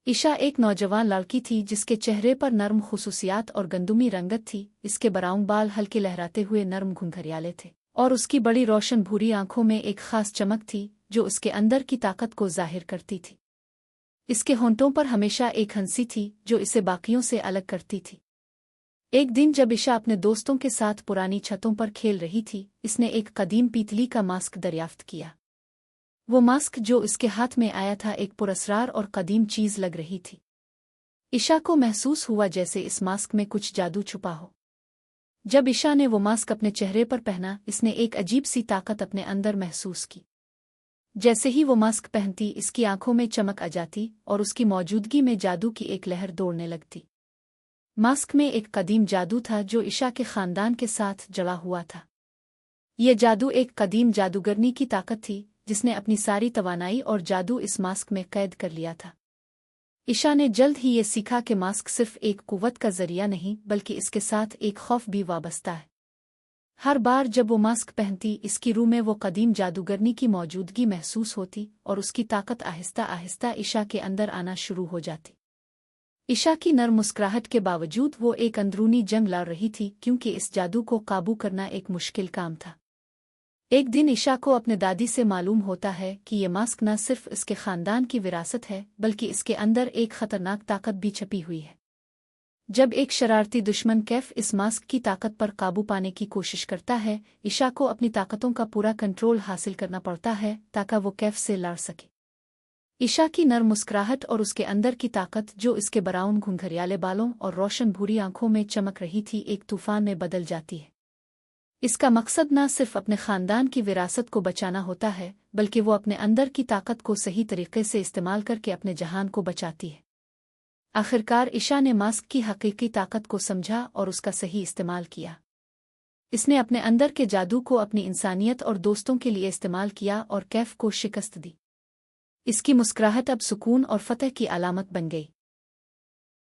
ईशा एक नौजवान लड़की थी जिसके चेहरे पर नर्म खुसूसियात और गंदुमी रंगत थी। इसके ब्राउन बाल हल्के लहराते हुए नर्म घुंघरियाले थे और उसकी बड़ी रोशन भूरी आंखों में एक खास चमक थी जो उसके अंदर की ताकत को जाहिर करती थी। इसके होंठों पर हमेशा एक हंसी थी जो इसे बाकियों से अलग करती थी। एक दिन जब ईशा अपने दोस्तों के साथ पुरानी छतों पर खेल रही थी, इसने एक कदीम पीतली का मास्क दरियाफ्त किया। वो मास्क जो इसके हाथ में आया था एक पुरस्रार और कदीम चीज लग रही थी। ईशा को महसूस हुआ जैसे इस मास्क में कुछ जादू छुपा हो। जब ईशा ने वो मास्क अपने चेहरे पर पहना, इसने एक अजीब सी ताकत अपने अंदर महसूस की। जैसे ही वो मास्क पहनती, इसकी आंखों में चमक आ जाती और उसकी मौजूदगी में जादू की एक लहर दौड़ने लगती। मास्क में एक कदीम जादू था जो ईशा के खानदान के साथ जड़ा हुआ था। ये जादू एक कदीम जादूगरनी की ताकत थी जिसने अपनी सारी तवानाई और जादू इस मास्क में कैद कर लिया था। ईशा ने जल्द ही ये सीखा कि मास्क सिर्फ एक कुव्वत का जरिया नहीं बल्कि इसके साथ एक खौफ भी वाबस्ता है। हर बार जब वो मास्क पहनती, इसकी रूह में वो कदीम जादूगरनी की मौजूदगी महसूस होती और उसकी ताकत आहिस्ता आहिस्ता ईशा के अंदर आना शुरू हो जाती। ईशा की नर्म मुस्कुराहट के बावजूद वो एक अंदरूनी जंग लड़ रही थी क्योंकि इस जादू को काबू करना एक मुश्किल काम था। एक दिन ईशा को अपने दादी से मालूम होता है कि ये मास्क न सिर्फ इसके खानदान की विरासत है बल्कि इसके अंदर एक खतरनाक ताकत भी छपी हुई है। जब एक शरारती दुश्मन कैफ इस मास्क की ताकत पर काबू पाने की कोशिश करता है, ईशा को अपनी ताकतों का पूरा कंट्रोल हासिल करना पड़ता है ताकि वो कैफ से लड़ सके। ईशा की नर्म मुस्कुराहट और उसके अंदर की ताकत जो इसके ब्राउन घुंघरियाले बालों और रोशन भूरी आंखों में चमक रही थी, एक तूफान में बदल जाती है। इसका मकसद न सिर्फ अपने खानदान की विरासत को बचाना होता है बल्कि वो अपने अंदर की ताकत को सही तरीके से इस्तेमाल करके अपने जहान को बचाती है। आखिरकार ईशा ने मास्क की हकीकी ताकत को समझा और उसका सही इस्तेमाल किया। इसने अपने अंदर के जादू को अपनी इंसानियत और दोस्तों के लिए इस्तेमाल किया और कैफ को शिकस्त दी। इसकी मुस्कुराहट अब सुकून और फतह की अलामत बन गई।